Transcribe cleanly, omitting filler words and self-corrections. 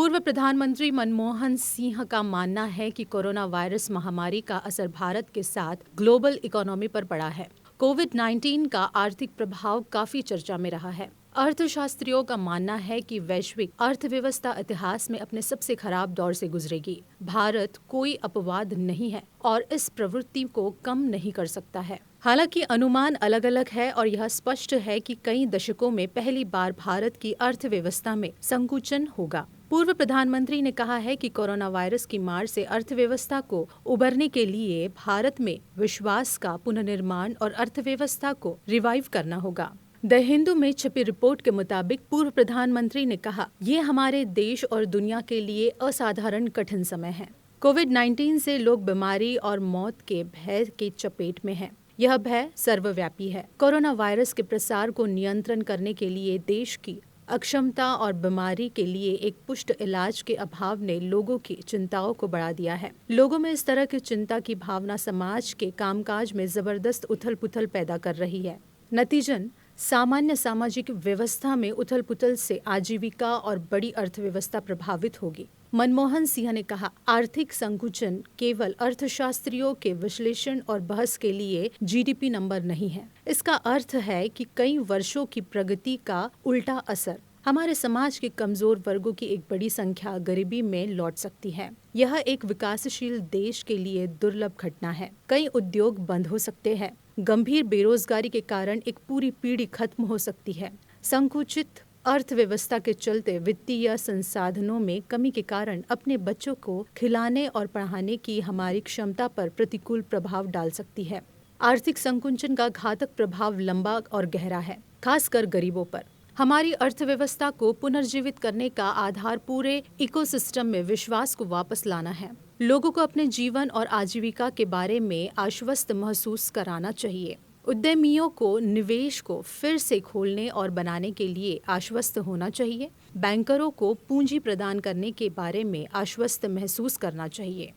पूर्व प्रधानमंत्री मनमोहन सिंह का मानना है कि कोरोना वायरस महामारी का असर भारत के साथ ग्लोबल इकोनॉमी पर पड़ा है। कोविड-19 का आर्थिक प्रभाव काफी चर्चा में रहा है। अर्थशास्त्रियों का मानना है कि वैश्विक अर्थव्यवस्था इतिहास में अपने सबसे खराब दौर से गुजरेगी। भारत कोई अपवाद नहीं है और इस प्रवृत्ति को कम नहीं कर सकता है। हालांकि अनुमान अलग अलग है और यह स्पष्ट है कि कई दशकों में पहली बार भारत की अर्थव्यवस्था में संकुचन होगा। पूर्व प्रधानमंत्री ने कहा है कि कोरोना वायरस की मार से अर्थव्यवस्था को उबरने के लिए भारत में विश्वास का पुनर्निर्माण और अर्थव्यवस्था को रिवाइव करना होगा। द हिंदू में छपी रिपोर्ट के मुताबिक पूर्व प्रधानमंत्री ने कहा, ये हमारे देश और दुनिया के लिए असाधारण कठिन समय है। कोविड-19 से लोग बीमारी और मौत के भय के चपेट में हैं। यह भय सर्वव्यापी है। कोरोना वायरस के प्रसार को नियंत्रण करने के लिए देश की अक्षमता और बीमारी के लिए एक पुष्ट इलाज के अभाव ने लोगों की चिंताओं को बढ़ा दिया है। लोगों में इस तरह की चिंता की भावना समाज के कामकाज में जबरदस्त उथल-पुथल पैदा कर रही है। नतीजन सामान्य सामाजिक व्यवस्था में उथल-पुथल से आजीविका और बड़ी अर्थव्यवस्था प्रभावित होगी। मनमोहन सिंह ने कहा, आर्थिक संकुचन केवल अर्थशास्त्रियों के विश्लेषण और बहस के लिए जीडीपी नंबर नहीं है। इसका अर्थ है कि कई वर्षों की प्रगति का उल्टा असर हमारे समाज के कमजोर वर्गों की एक बड़ी संख्या गरीबी में लौट सकती है। यह एक विकासशील देश के लिए दुर्लभ घटना है। कई उद्योग बंद हो सकते हैं। गंभीर बेरोजगारी के कारण एक पूरी पीढ़ी खत्म हो सकती है। संकुचित अर्थव्यवस्था के चलते वित्तीय संसाधनों में कमी के कारण अपने बच्चों को खिलाने और पढ़ाने की हमारी क्षमता पर प्रतिकूल प्रभाव डाल सकती है। आर्थिक संकुचन का घातक प्रभाव लंबा और गहरा है, खासकर गरीबों पर। हमारी अर्थव्यवस्था को पुनर्जीवित करने का आधार पूरे इकोसिस्टम में विश्वास को वापस लाना है। लोगों को अपने जीवन और आजीविका के बारे में आश्वस्त महसूस कराना चाहिए। उद्यमियों को निवेश को फिर से खोलने और बनाने के लिए आश्वस्त होना चाहिए। बैंकरों को पूंजी प्रदान करने के बारे में आश्वस्त महसूस करना चाहिए।